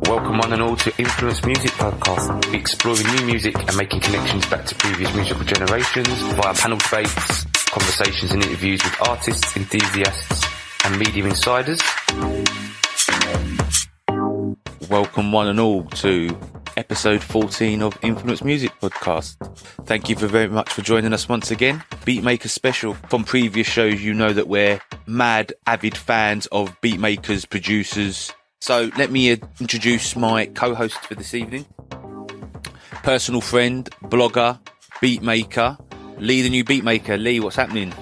Welcome one and all to Influence Music Podcast, exploring new music and making connections back to previous musical generations via panel debates, conversations and interviews with artists, enthusiasts and media insiders. Welcome one and all to episode 14 of Influence Music Podcast. Thank you very much for joining us once again. Beatmaker special. From previous shows, you know that we're mad, avid fans of beatmakers, producers. So let me introduce my co-host for this evening. Personal friend, blogger, beatmaker, Lee the new beatmaker. Lee, what's happening?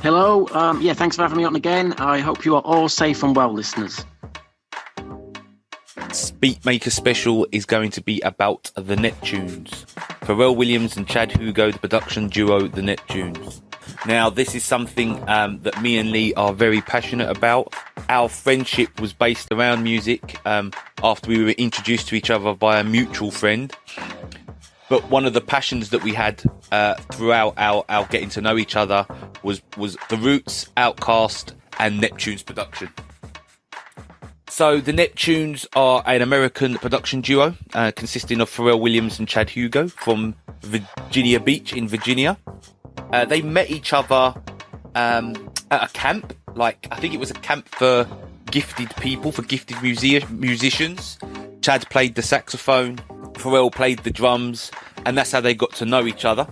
Hello. Thanks for having me on again. I hope you are all safe and well, listeners. Beatmaker special is going to be about the Neptunes. Pharrell Williams and Chad Hugo, the production duo, the Neptunes. Now, this is something that me and Lee are very passionate about. Our friendship was based around music after we were introduced to each other by a mutual friend. But one of the passions that we had throughout our getting to know each other was The Roots, Outkast and Neptunes production. So the Neptunes are an American production duo consisting of Pharrell Williams and Chad Hugo from Virginia Beach in Virginia. They met each other at a camp. I think it was a camp for gifted people, for gifted musicians. Chad played the saxophone, Pharrell played the drums, and that's how they got to know each other.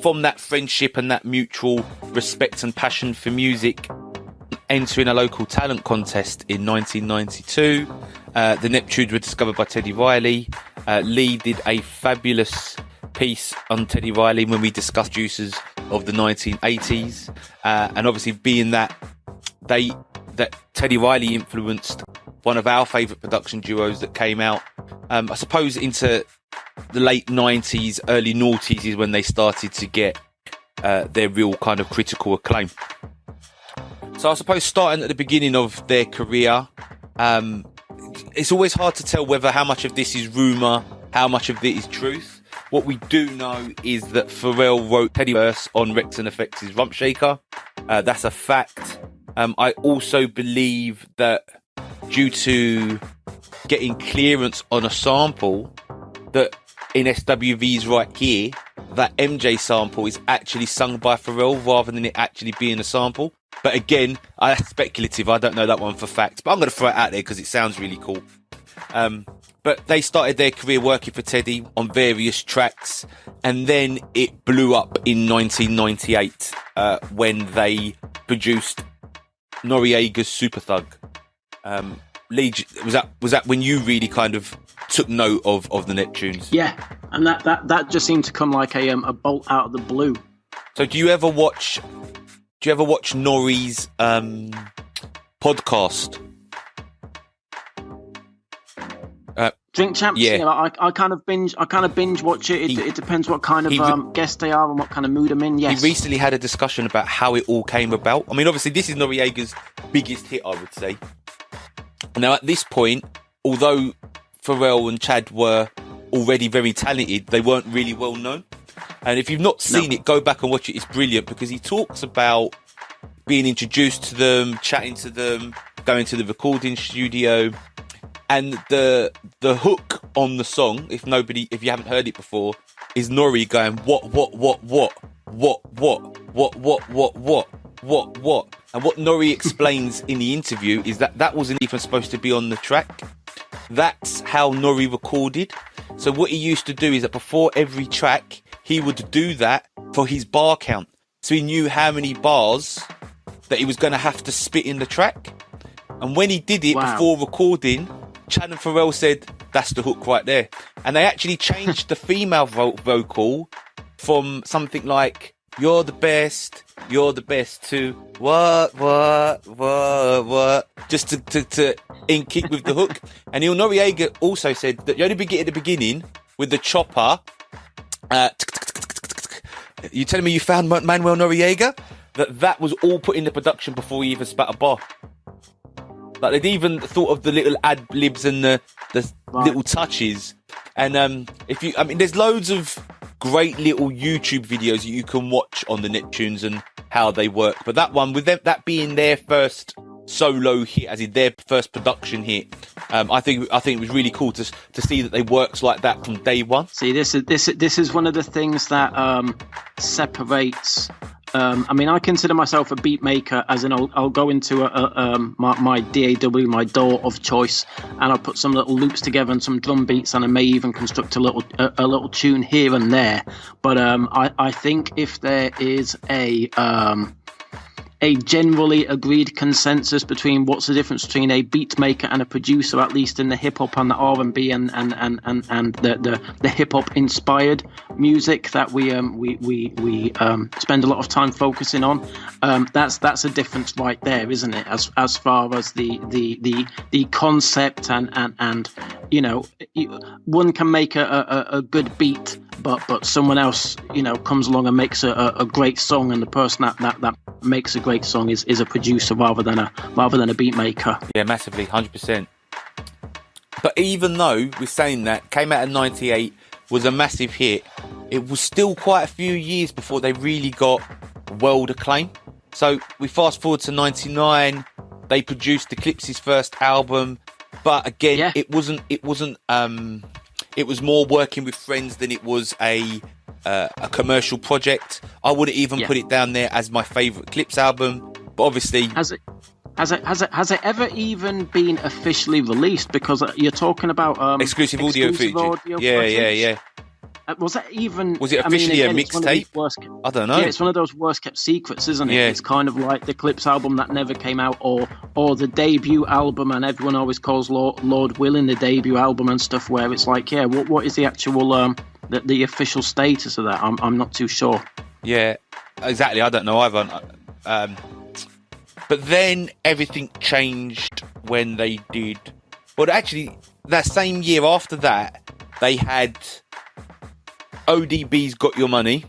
From that friendship and that mutual respect and passion for music, entering a local talent contest in 1992. The Neptunes were discovered by Teddy Riley. Lee did a fabulous piece on Teddy Riley when we discussed producers of the 1980s. And obviously being that Teddy Riley influenced one of our favourite production duos that came out, I suppose into the late 90s, early noughties is when they started to get their real kind of critical acclaim. So I suppose starting at the beginning of their career, it's always hard to tell how much of this is rumour, how much of it is truth. What we do know is that Pharrell wrote Teddy verse on Rex and Effects' Rump Shaker. That's a fact. I also believe that due to getting clearance on a sample, that in SWV's Right Here, that MJ sample is actually sung by Pharrell rather than it actually being a sample. But again, that's speculative. I don't know that one for facts, but I'm going to throw it out there because it sounds really cool. But they started their career working for Teddy on various tracks, and then it blew up in 1998 when they produced Noriega's Super Thug. Lee, was that when you really kind of took note of the Neptunes? Yeah, and that just seemed to come like a bolt out of the blue. So do you ever watch Nori's podcast? Drink Champs. Yeah. I kind of binge watch it. It depends what kind of guest they are and what kind of mood I'm in. Yes. He recently had a discussion about how it all came about. I mean, obviously, this is Noriega's biggest hit, I would say. Now, at this point, although Pharrell and Chad were already very talented, they weren't really well known. And if you've not seen it, go back and watch it. It's brilliant because he talks about being introduced to them, chatting to them, going to the recording studio, and the hook on the song, if you haven't heard it before, is Nori going what. And what Nori explains in the interview is that wasn't even supposed to be on the track. That's how Nori recorded. So what he used to do is that before every track, he would do that for his bar count. So he knew how many bars that he was going to have to spit in the track. And when he did it before recording, Chad and Pharrell said, that's the hook right there. And they actually changed the female vocal from something like, you're the best to what, just to in kick with the hook. And Il Noriega also said that you only begin at the beginning with the chopper. You telling me you found Manuel Noriega? That was all put in the production before he even spat a bar. Like they'd even thought of the little ad libs and the little touches. And there's loads of great little YouTube videos that you can watch on the Neptunes and how they work. But that one, with them, that being their first solo hit, as in their first production hit. I think it was really cool to see that they worked like that from day one. See, this is one of the things that separates. I mean, I consider myself a beat maker, as in I'll go into my DAW, my DAW of choice, and I'll put some little loops together and some drum beats, and I may even construct a little tune here and there. But I think if there is a generally agreed consensus between what's the difference between a beat maker and a producer, at least in the hip hop and the R&B and the hip hop inspired music that we spend a lot of time focusing on. That's a difference right there, isn't it? As far as the concept and you know, one can make a good beat, but someone else, you know, comes along and makes a great song, and the person that makes a great song is a producer rather than a beat maker. Yeah, massively, 100%. But even though we're saying that, came out in 98, was a massive hit, it was still quite a few years before they really got world acclaim. So we fast forward to 99, they produced Eclipse's first album, but again, it wasn't. It was more working with friends than it was a commercial project. I wouldn't even put it down there as my favourite Eclipse album, but obviously, has it ever even been officially released? Because you're talking about exclusive audio footage. Yeah. Was it officially a mixtape? I don't know. Yeah, it's one of those worst kept secrets, isn't it? Yeah. It's kind of like the Eclipse album that never came out, or the debut album, and everyone always calls Lord Willin' the debut album and stuff. Where it's like, what is the actual the official status of that? I'm not too sure. Yeah, exactly. I don't know either. But then everything changed when they did. Well, actually, that same year after that, they had ODB's Got Your Money,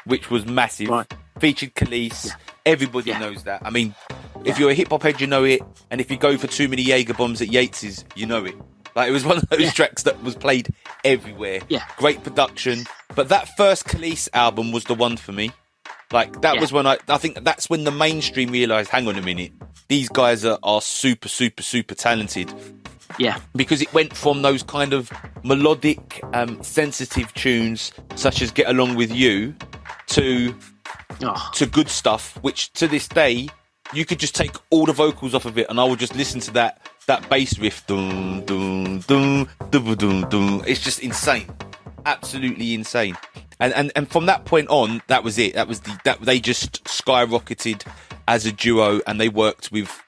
which was massive. Right. Featured Khalees. Yeah. Everybody knows that. I mean, if you're a hip hop head, you know it. And if you go for too many Jaeger bombs at Yates's, you know it. Like, it was one of those tracks that was played everywhere. Yeah. Great production. But that first Khalees album was the one for me. Like, that was when I think that's when the mainstream realised, hang on a minute, these guys are super, super, super talented. Yeah. Because it went from those kind of melodic, sensitive tunes, such as Get Along With You, to good stuff, which to this day, you could just take all the vocals off of it and I would just listen to that bass riff. Dun, dun, dun, dun, dun, dun. It's just insane. Absolutely insane. And from that point on, that was it. They just skyrocketed as a duo, and they worked with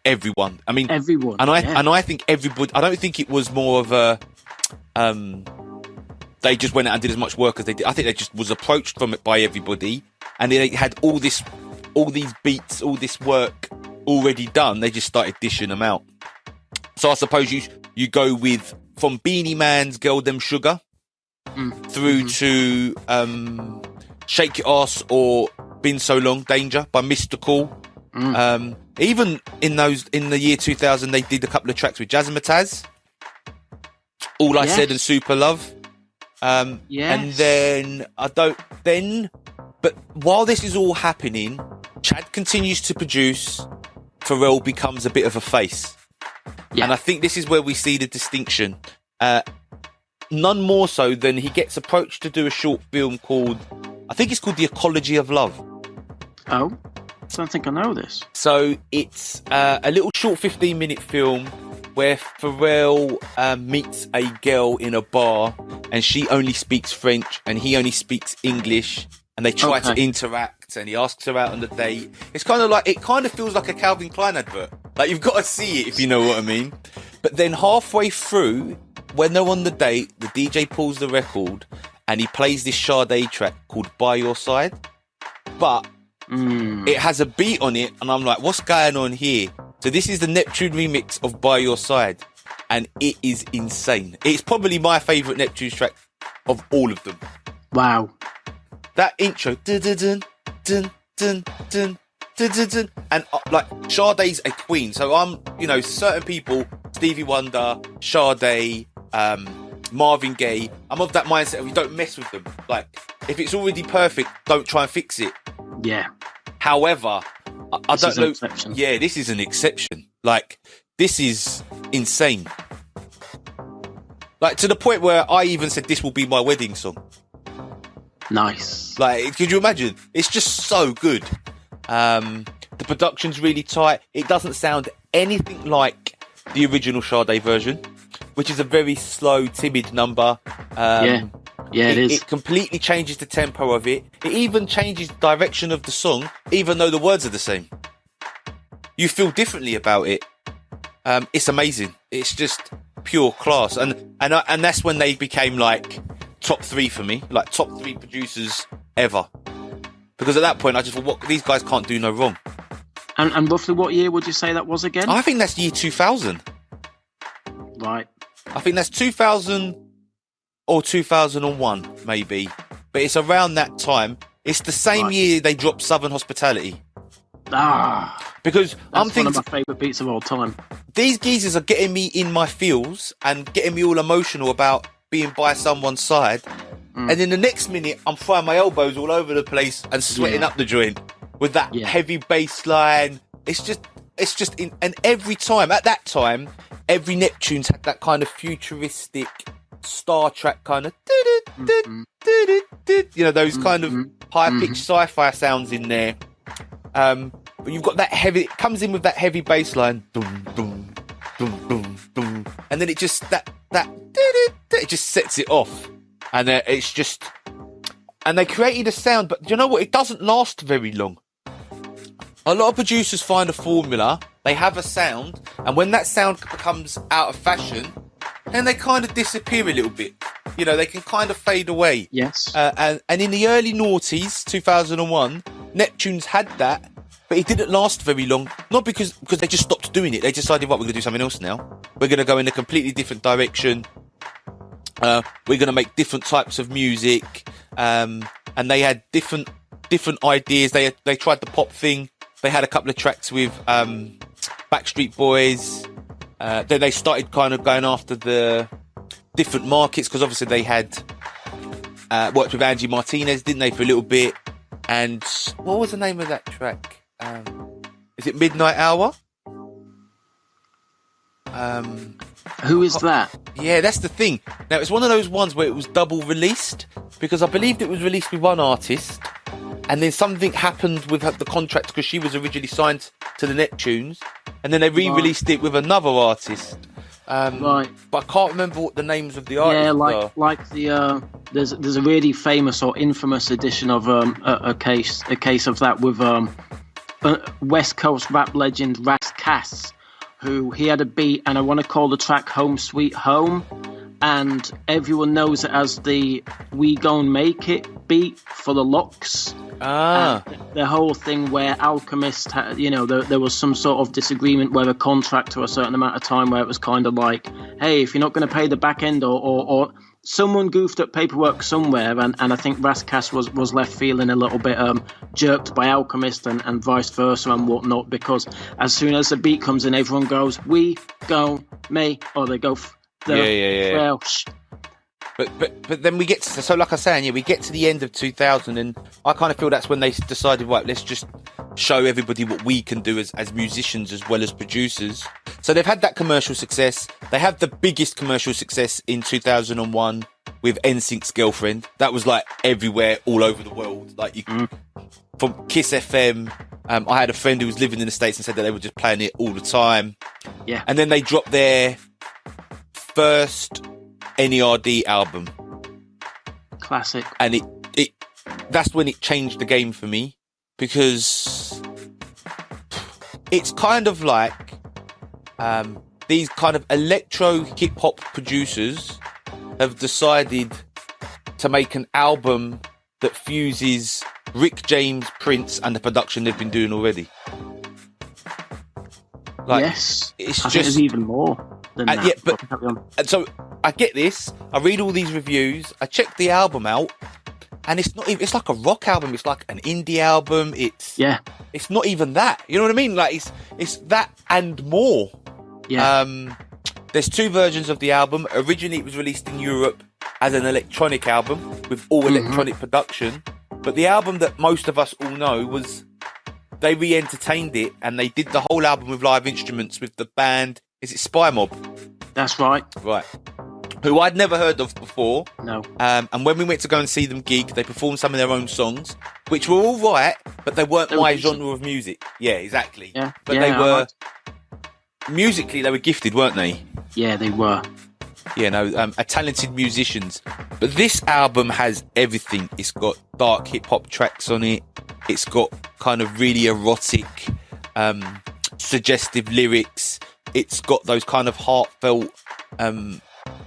everyone. I mean, everyone. And I think everybody. I don't think it was more of a. They just went out and did as much work as they did. I think they just was approached from it by everybody, and they had all these beats, all this work already done. They just started dishing them out. So I suppose you go with from Beanie Man's "Girl Them Sugar" through to "Shake Your Ass" or "Been So Long," "Danger" by Mystical. Even in the year 2000, they did a couple of tracks with Jazzmatazz. "All I Said" and "Super Love." And then but while this is all happening, Chad continues to produce. Pharrell becomes a bit of a face. Yeah. And I think this is where we see the distinction. None more so than he gets approached to do a short film called The Ecology of Love. Oh, I don't think I know this. So it's a little short 15-minute film where Pharrell meets a girl in a bar and she only speaks French and he only speaks English, and they try to interact and he asks her out on the date. It's kind of like, it kind of feels like a Calvin Klein advert. Like, you've got to see it if you know what I mean. But then halfway through, when they're on the date, the DJ pulls the record and he plays this Sade track called "By Your Side." But it has a beat on it, and I'm like, what's going on here? So this is the Neptune remix of "By Your Side," and it is insane. It's probably my favourite Neptunes track of all of them. Wow. That intro, dun, dun, dun, dun, dun, dun, dun, dun, dun. And like, Sade's a queen. So I'm, certain people, Stevie Wonder, Sade, Marvin Gaye, I'm of that mindset of you don't mess with them. Like, if it's already perfect, don't try and fix it. Yeah. However, I This don't is an know. exception. Yeah, this is an exception. Like, this is insane. Like, to the point where I even said this will be my wedding song. Nice. Like, could you imagine? It's just so good. The production's really tight. It doesn't sound anything like the original Sade version, which is a very slow, timid number. It is. It completely changes the tempo of it. It even changes the direction of the song, even though the words are the same. You feel differently about it. It's amazing. It's just pure class, and that's when they became like top 3 for me, like top 3 producers ever. Because at that point, I just thought, what, these guys can't do no wrong. And roughly what year would you say that was again? I think that's year 2000. Right. I think that's 2000 or 2001, maybe. But it's around that time. It's the same year they dropped Southern Hospitality. Because I'm thinking, one of my favourite beats of all time. These geezers are getting me in my feels and getting me all emotional about being by someone's side. And in the next minute, I'm throwing my elbows all over the place and sweating up the joint with that heavy bass line. It's just, and every time, at that time, every Neptunes had that kind of futuristic Star Trek kind of, you know, those kind of high-pitched sci-fi sounds in there. But you've got that heavy, it comes in with that heavy bass line. And then it just, it just sets it off. And it's just, and they created a sound, but you know what? It doesn't last very long. A lot of producers find a formula, they have a sound, and when that sound becomes out of fashion, then they kind of disappear a little bit. You know, they can kind of fade away. Yes. And in the early noughties, 2001, Neptunes had that, but it didn't last very long. Not because they just stopped doing it. They decided, right, we're going to do something else now. We're going to go in a completely different direction. We're going to make different types of music. And they had different ideas. They tried the pop thing. They had a couple of tracks with Backstreet Boys. Then they started kind of going after the different markets, because obviously they had worked with Angie Martinez, didn't they, for a little bit? And what was the name of that track? Is it Midnight Hour? Who is that? Yeah, that's the thing. Now, it's one of those ones where it was double released, because I believed it was released with one artist, and then something happened with the contract, because she was originally signed to the Neptunes, and then they re-released it with another artist. But I can't remember what the names of the artists are. Like the there's a really famous or infamous edition of a case of that with West Coast rap legend Ras Kass, who he had a beat, and I want to call the track Home Sweet Home, and everyone knows it as the We Gon' Make It beat for the Locks. The whole thing where Alchemist had, there was some sort of disagreement where a contract to a certain amount of time, where it was kind of like, hey, if you're not going to pay the back end, or someone goofed up paperwork somewhere, and I think Ras Kass was left feeling a little bit jerked by Alchemist and vice versa and whatnot, because as soon as the beat comes in, everyone goes, we go me, or they go Welsh. But then we get to, so like I was saying, we get to the end of 2000, and I kind of feel that's when they decided, right, let's just show everybody what we can do as musicians as well as producers. So they've had that commercial success. They have the biggest commercial success in 2001 with NSYNC's Girlfriend. That was like everywhere, all over the world. Like from Kiss FM. I had a friend who was living in the States and said that they were just playing it all the time. Yeah. And then they dropped their first NERD album. Classic. And it that's when it changed the game for me, because it's kind of like these kind of electro hip hop producers have decided to make an album that fuses Rick James, Prince, and the production they've been doing already. Like, yes, it's I think there's even more than that. Yeah, and so I get this. I read all these reviews. I check the album out, and it's not even. It's like a rock album. It's like an indie album. It's not even that. You know what I mean? Like it's that and more. Yeah. There's two versions of the album. Originally, it was released in Europe as an electronic album with all electronic production. But the album that most of us all know was they re-entertained it, and they did the whole album with live instruments with the band. Is it Spy Mob? That's right. Right. Who I'd never heard of before. No. And when we went to go and see them gig, they performed some of their own songs, which were all right, but they weren't my genre of music. Yeah, exactly. Yeah. But yeah, they were musically, they were gifted, weren't they? Yeah, they were. You know, are talented musicians. But this album has everything. It's got dark hip hop tracks on it. It's got kind of really erotic, suggestive lyrics. It's got those kind of heartfelt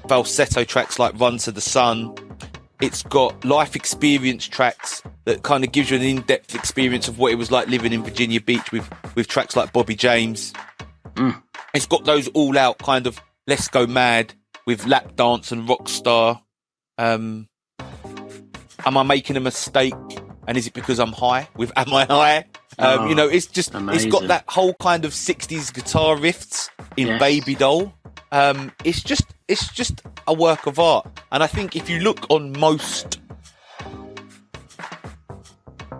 falsetto tracks like Run to the Sun. It's got life experience tracks that kind of gives you an in-depth experience of what it was like living in Virginia Beach with tracks like Bobby James. It's got those all out kind of Let's Go Mad with Lap Dance and Rockstar. Am I making a mistake? And is it because I'm high with Am I High? You know, it's just, amazing. It's got that whole kind of 60s guitar riffs in Baby Doll. It's just a work of art. And I think if you look on most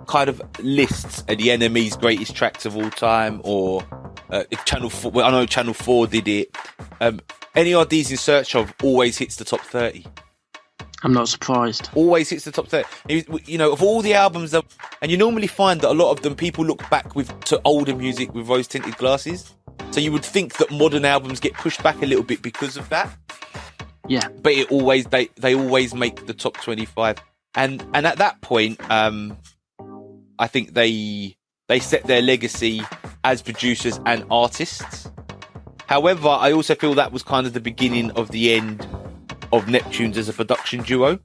kind of lists at the NME's greatest tracks of all time, or if Channel 4, well, I know Channel 4 did it, NERD's In Search Of always hits the top 30. I'm not surprised. Always hits the top 30. You know, of all the albums that, and you normally find that a lot of them, people look back to older music with rose tinted glasses. So you would think that modern albums get pushed back a little bit because of that. Yeah. But it always, they always make the top 25. And at that point, I think they set their legacy as producers and artists. However, I also feel that was kind of the beginning of the end of Neptunes as a production duo,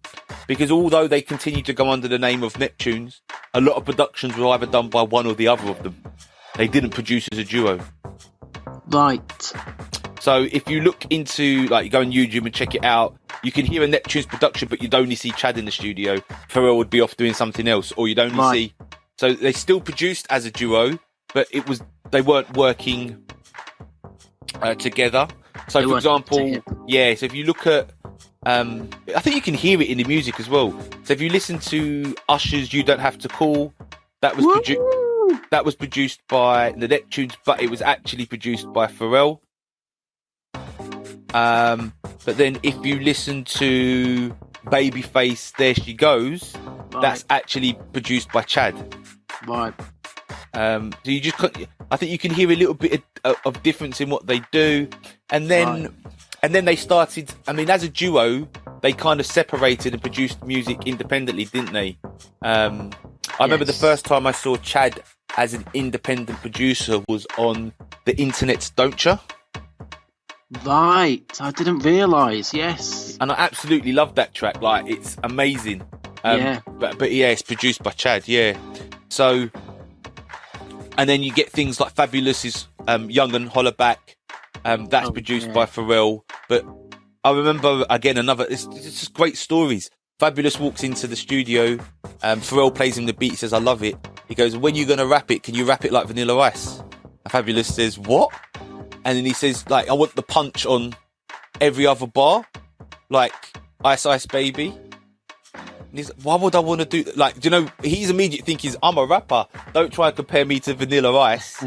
because although they continued to go under the name of Neptunes, a lot of productions were either done by one or the other of them. They didn't produce as a duo. Right. So if you look into, like, you go on YouTube and check it out, you can hear a Neptunes production, but you'd only see Chad in the studio. Pharrell would be off doing something else, or you'd only see. So they still produced as a duo, but they weren't working together. So, for example, so if you look at, I think you can hear it in the music as well. So if you listen to Usher's "You Don't Have to Call," that was produced by the Neptunes, but it was actually produced by Pharrell. But then if you listen to Babyface "There She Goes," that's actually produced by Chad. Right. So you just, I think you can hear a little bit of difference in what they do, and then they started. I mean, as a duo, they kind of separated and produced music independently, didn't they? I remember the first time I saw Chad as an independent producer was on The Internet's Don't Ya? Right, I didn't realise. Yes, and I absolutely love that track. Like, it's amazing. But yeah, it's produced by Chad. Yeah, so. And then you get things like Fabulous's Young and Holler Back. That's produced by Pharrell. But I remember, again, it's just great stories. Fabulous walks into the studio. Pharrell plays him the beat. He says, "I love it." He goes, "When you going to rap it? Can you rap it like Vanilla Ice?" And Fabulous says, "What?" And then he says, like, "I want the punch on every other bar. Like Ice Ice Baby." And he's like, "Why would I want to do that?" Like, do you know, his immediate thinking is, "I'm a rapper. Don't try and compare me to Vanilla Ice."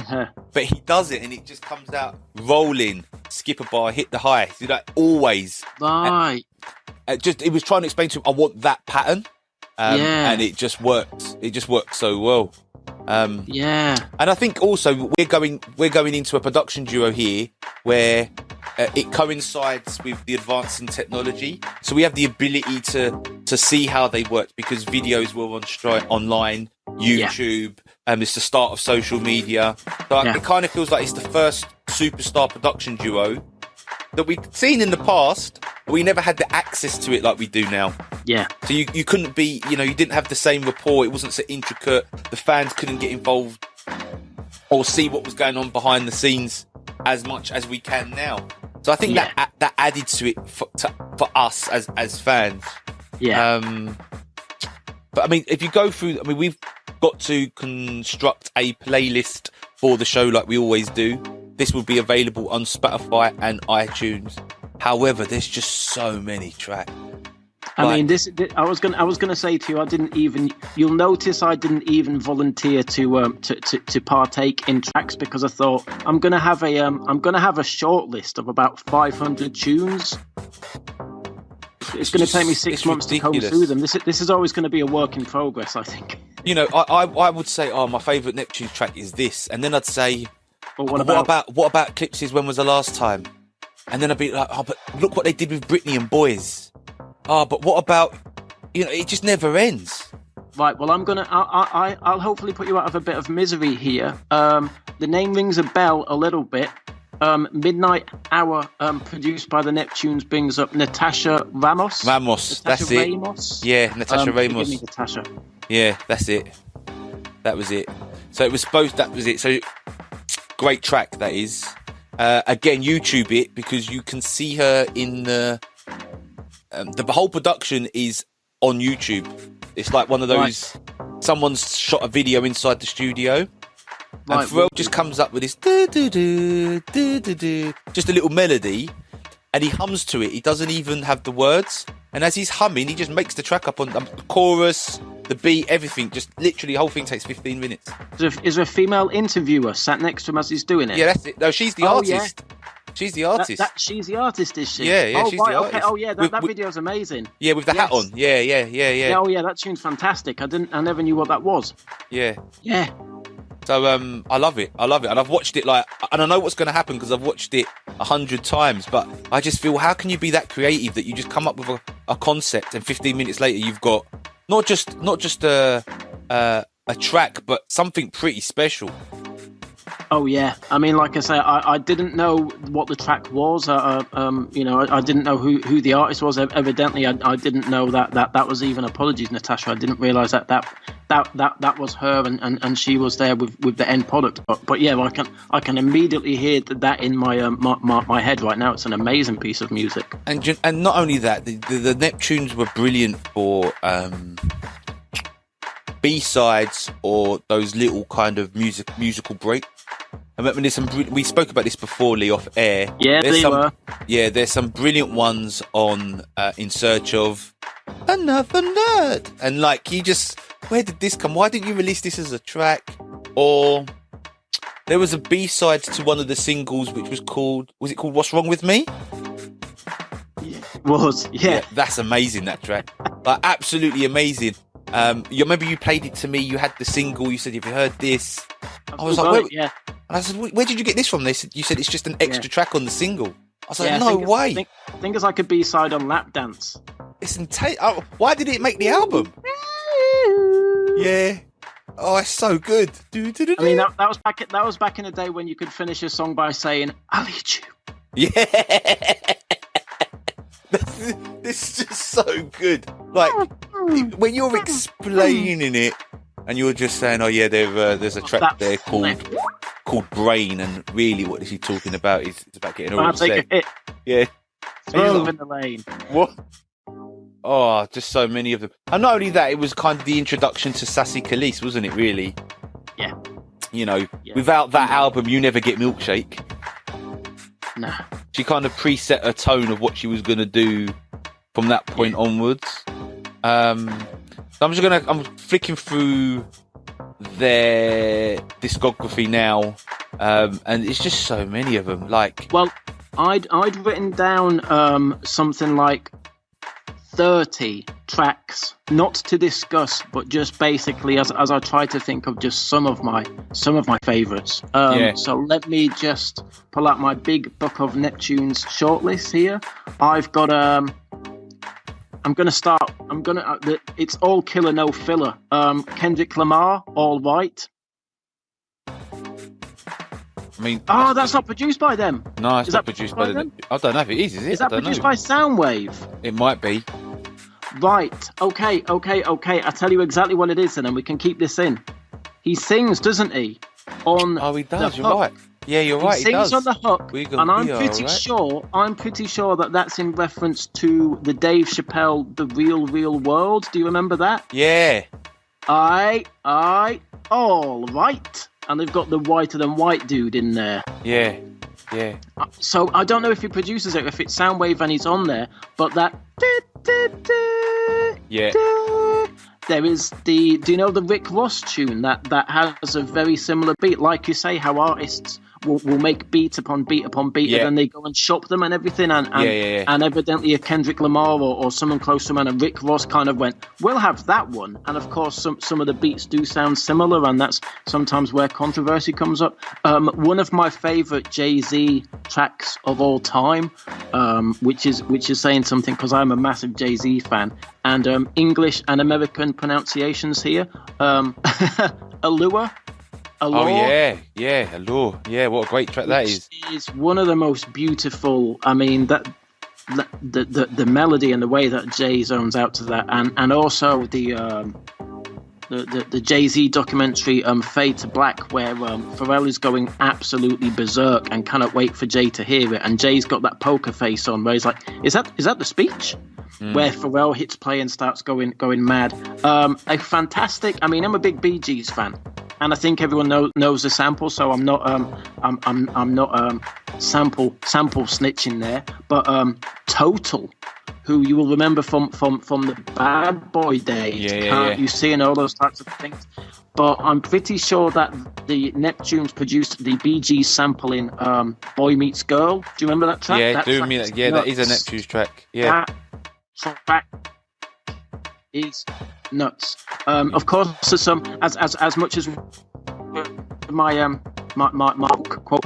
But he does it, and it just comes out rolling, skip a bar, hit the high. You know, always. Right. It was trying to explain to him, I want that pattern. And it just worked. It just worked so well. And I think also we're going into a production duo here where it coincides with the advance in technology, so we have the ability to see how they work, because videos were online, YouTube, it's the start of social media. So it kind of feels like it's the first superstar production duo that we've seen in the past, but we never had the access to it like we do now. Yeah. So you couldn't be, you didn't have the same rapport. It wasn't so intricate. The fans couldn't get involved or see what was going on behind the scenes as much as we can now. So I think that added to it for us as fans. Yeah. But I mean, if you go through, we've got to construct a playlist for the show like we always do. This will be available on Spotify and iTunes. However, there's just so many tracks. I mean, I was gonna say to you, I didn't even. You'll notice I didn't even volunteer to partake in tracks because I thought I'm gonna have a short list of about 500 tunes. It's going to take me 6 months to comb through them. This is always going to be a work in progress, I think. You know, I would say, my favourite Neptunes track is this, and then I'd say, what about Eclipse's When Was the Last Time? And then I'd be like, but look what they did with Britney and Boys. But what about, it just never ends. Right, well, I'll hopefully put you out of a bit of misery here. The name rings a bell a little bit. Midnight Hour, produced by the Neptunes, brings up Natasha Ramos. That's it. Ramos. Yeah, Natasha Ramos. Forgive me, Natasha. Yeah, that's it. That was it. So that was it. So, great track, that is. Again, YouTube it, because you can see her in the whole production is on YouTube. It's like one of those, someone's shot a video inside the studio. And Pharrell just comes up with this just a little melody, and he hums to it. He doesn't even have the words, and as he's humming, he just makes the track up on the chorus, the beat, everything. Just literally, the whole thing takes 15 minutes. Is there a female interviewer sat next to him as he's doing it? Yeah, that's it. No, she's the artist. Yeah. She's the artist. She's the artist, is she? Yeah, she's the artist. Okay. Oh, yeah, that video's amazing. Yeah, with the hat on. Yeah. Oh, yeah, that tune's fantastic. I never knew what that was. Yeah. Yeah. So I love it, and I've watched it and I know what's going to happen because I've watched it 100 times. But I just feel, how can you be that creative that you just come up with a concept and 15 minutes later you've got not just a track, but something pretty special. Oh yeah, I mean, like I say, I didn't know what the track was. I didn't know who the artist was. Evidently, I didn't know that was even. Apologies, Natasha. I didn't realise that was her, and she was there with the end product. But yeah, I can immediately hear that in my head right now. It's an amazing piece of music. And not only that, the Neptunes were brilliant for B-sides or those little kind of musical breaks. I mean, we spoke about this before, Lee, off air. Yeah, were. Yeah, there's some brilliant ones on In Search of Another Nerd. And where did this come? Why didn't you release this as a track? Or there was a B-side to one of the singles, which was called What's Wrong With Me? Yeah, it was, yeah. That's amazing, that track. Absolutely amazing. Remember you played it to me, you had the single, you said, have you heard this? I was like, yeah. And I said, where did you get this from? You said it's just an extra track on the single. I was like, no way. I think it's like a B-side on Lap Dance. Why did it make the album? Yeah. Oh, it's so good. I mean, that was back in the day when you could finish a song by saying, I'll eat you. Yeah. This is just so good. Like, when you're explaining it and you're just saying, oh yeah, there's a track there called Brain, and really what is he talking about is about getting all upset. Take a hit. Yeah. Throw them in the lane. What? Oh, just so many of them. And not only that, it was kind of the introduction to Sassy Khalees, wasn't it, really? Yeah. Without that album, you never get Milkshake. Nah. She kind of preset a tone of what she was going to do from that point onwards. So I'm flicking through their discography now, and it's just so many of them. Well, I'd written down something like 30 tracks, not to discuss, but just basically as I try to think of just some of my favourites. So let me just pull out my big book of Neptunes shortlist here. I've got it's all killer, no filler. Kendrick Lamar, All Right. I mean, that's not produced by them. No, it's not produced by them. I don't know if it is it? Is that produced by Soundwave? It might be. Right. Okay. I'll tell you exactly what it is, and then we can keep this in. He sings, doesn't he? He does. You're right. Yeah, you're right. He sings on the hook, and I'm pretty sure that that's in reference to the Dave Chappelle "The Real World." Do you remember that? Yeah. All right. And they've got the whiter than white dude in there. Yeah. Yeah. So I don't know if he produces it, if it's Soundwave and he's on there, but that. Yeah. There is the. Do you know the Rick Ross tune that has a very similar beat? Like you say, how artists will make beat upon beat upon beat, and then they go and shop them and everything. And evidently a Kendrick Lamar or someone close to him and a Rick Ross kind of went, we'll have that one. And of course, some of the beats do sound similar, and that's sometimes where controversy comes up. One of my favorite Jay-Z tracks of all time, which is saying something because I'm a massive Jay-Z fan, and English and American pronunciations here. Allure. Oh yeah, Allure. Yeah, what a great track that is. It's one of the most beautiful. I mean, that the melody and the way that Jay zones out to that, and also the Jay-Z documentary Fade to Black, where Pharrell is going absolutely berserk and cannot wait for Jay to hear it, and Jay's got that poker face on where he's like, is that the speech? Where Pharrell hits play and starts going mad. A fantastic. I mean, I'm a big Bee Gees fan, and I think everyone knows the sample, so I'm not I'm not sample snitching there. But Total, who you will remember from the Bad Boy days, you see, and all those types of things. But I'm pretty sure that the Neptunes produced the Bee Gees sample in Boy Meets Girl. Do you remember that track? Yeah, that is a Neptunes track. Yeah. That track is nuts. Of course, there's some as much as my quote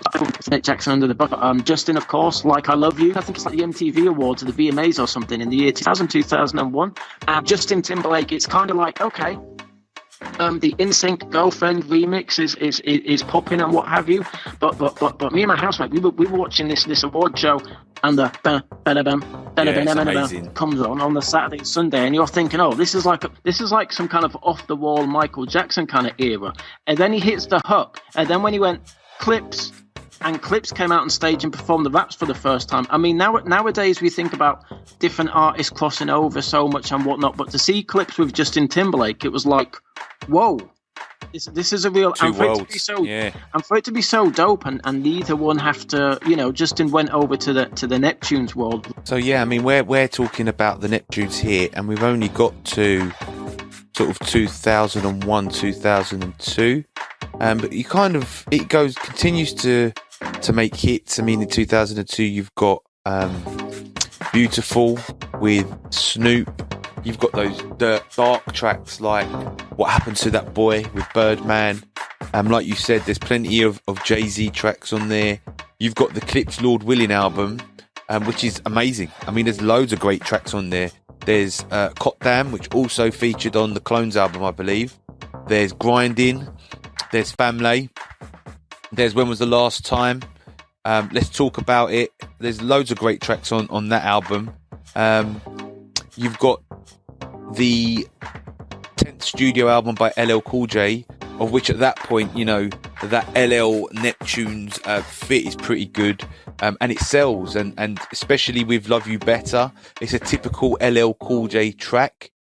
Nick Jackson under the bucket. Justin, of course, Like I Love You. I think it's like the MTV Awards or the VMAs or something in the year 2001. Justin Timberlake. It's kind of like, okay. The NSYNC Girlfriend remix is popping and what have you, but me and my housemate, we were watching this award show, and the comes on the Saturday and Sunday, and you're thinking, oh, this is like some kind of off the wall Michael Jackson kind of era, and then he hits the hook, and then when he went Clips. And Clips came out on stage and performed the raps for the first time. I mean, nowadays we think about different artists crossing over so much and whatnot, but to see Clips with Justin Timberlake, it was like, whoa, this is a real. And for it to be so dope, and neither one have to, Justin went over to the Neptunes world. So yeah, I mean, we're talking about the Neptunes here, and we've only got to sort of 2001, 2002. But it continues to make hits. I mean, in 2002, you've got Beautiful with Snoop. You've got those dark tracks like What Happened to That Boy with Birdman. Like you said, there's plenty of Jay-Z tracks on there. You've got the Clips Lord Willin' album, which is amazing. I mean, there's loads of great tracks on there. There's Cot Damn, which also featured on the Clones album, I believe. There's Grinding. There's Family. There's When Was the Last Time. Let's Talk About It. There's loads of great tracks on that album. You've got the 10th studio album by LL Cool J, of which at that point, that LL Neptunes fit is pretty good. And it sells. And especially with Love You Better, it's a typical LL Cool J track.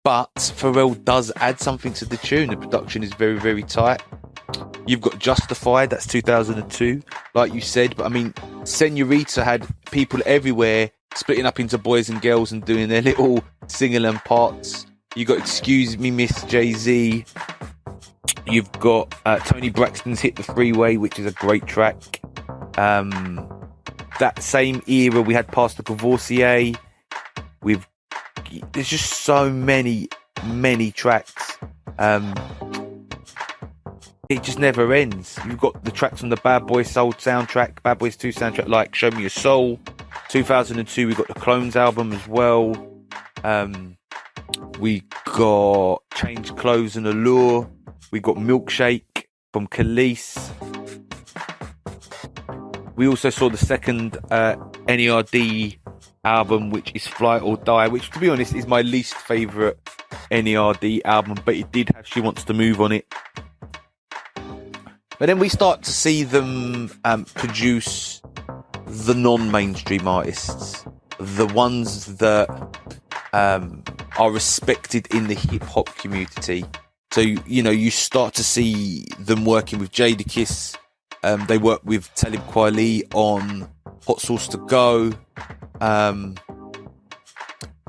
But Pharrell does add something to the tune. The production is very, very tight. You've got Justified, that's 2002, like you said. But I mean, Senorita had people everywhere splitting up into boys and girls and doing their little sing-along parts. You got Excuse Me Miss Jay-Z. You've got Tony Braxton's Hit the Freeway, which is a great track. That same era, we had Pastor Courvoisier. There's just so many tracks. It just never ends. You've got the tracks on the Bad Boys Soul soundtrack, Bad Boys 2 soundtrack, like Show Me Your Soul. 2002, we got the Clones album as well. We got Change Clothes and Allure. We got Milkshake from Khalees. We also saw the second NERD album, which is Fly or Die, which, to be honest, is my least favourite NERD album, but it did have She Wants to Move on it. But then we start to see them produce the non-mainstream artists, the ones that are respected in the hip-hop community. So, you start to see them working with Jadakiss, They work with Talib Kweli on Hot Sauce to Go.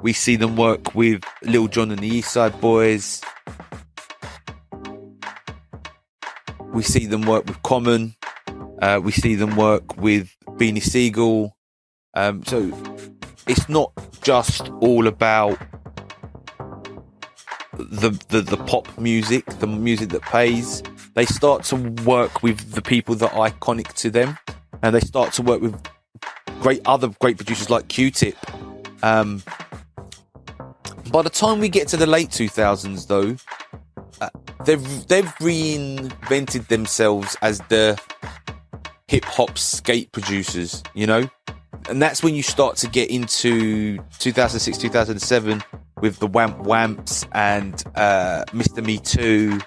We see them work with Lil Jon and the East Side Boys. We see them work with Common. We see them work with Beanie Siegel. So it's not just all about the pop music, the music that pays. They start to work with the people that are iconic to them, and they start to work with other great producers like Q-Tip. By the time we get to the late 2000s, though, they've reinvented themselves as the hip hop skate producers, you know, and that's when you start to get into 2006, 2007 with the Wamp Wamps and Mr. Me Too.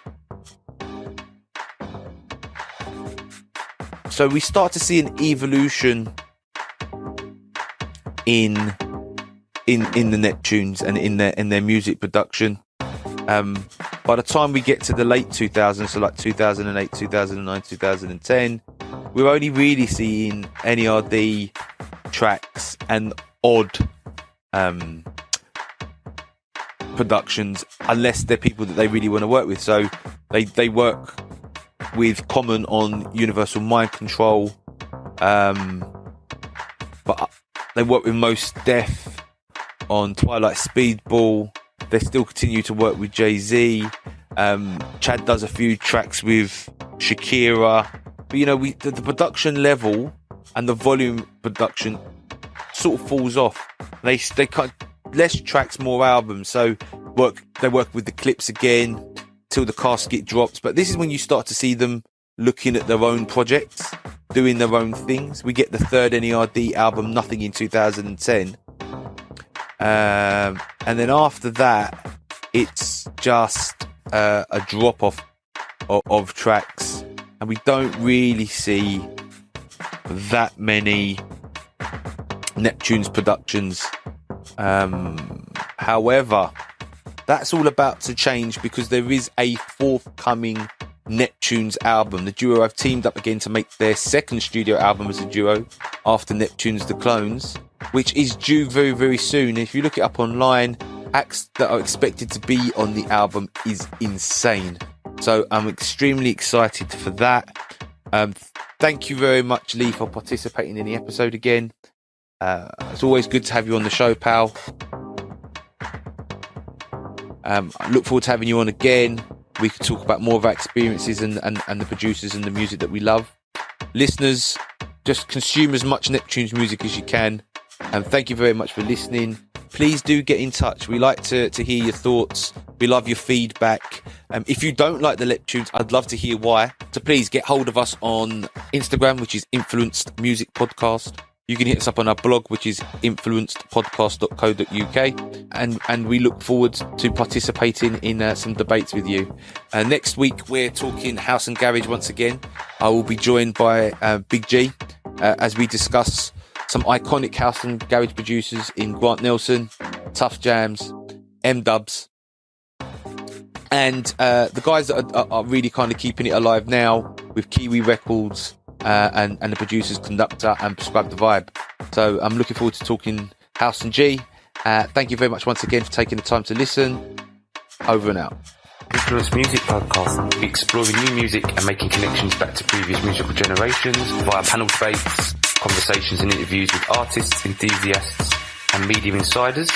So we start to see an evolution in the Neptunes and in their music production. By the time we get to the late 2000s, so like 2008, 2009, 2010, we're only really seeing NERD tracks and odd productions, unless they're people that they really want to work with. So they work with Common on Universal Mind Control, but they work with Mos Def on Twilight Speedball. They still continue to work with Jay-Z. Chad does a few tracks with Shakira. But, you know, the production level and the volume production sort of falls off. They cut less tracks, more albums. So they work with the Clips again till the casket drops. But this is when you start to see them looking at their own projects, doing their own things. We get the third NERD album, Nothing, in 2010. And then after that, it's just a drop off of tracks, and we don't really see that many Neptunes productions. However, that's all about to change, because there is a forthcoming Neptunes album. The duo have teamed up again to make their second studio album as a duo after Neptunes The Clones, which is due very, very soon. If you look it up online, acts that are expected to be on the album is insane. So I'm extremely excited for that. Thank you very much, Lee, for participating in the episode again. It's always good to have you on the show, pal. I look forward to having you on again. We can talk about more of our experiences and the producers and the music that we love. Listeners, just consume as much Neptunes music as you can. And thank you very much for listening. Please do get in touch. We like to hear your thoughts. We love your feedback. If you don't like the Neptunes, I'd love to hear why. So please get hold of us on Instagram, which is Influenced Music Podcast. You can hit us up on our blog, which is influencedpodcast.co.uk. And we look forward to participating in some debates with you. Next week, we're talking house and garage once again. I will be joined by Big G as we discuss some iconic house and garage producers in Grant Nelson, Tough Jams, M-Dubs, and the guys that are really kind of keeping it alive now with Kiwi Records and the producers Conductor and Prescribe the Vibe. So I'm looking forward to talking house and G. Thank you very much once again for taking the time to listen. Over and out. Influence Music Podcast, exploring new music and making connections back to previous musical generations via panel debates, conversations and interviews with artists, enthusiasts and media insiders.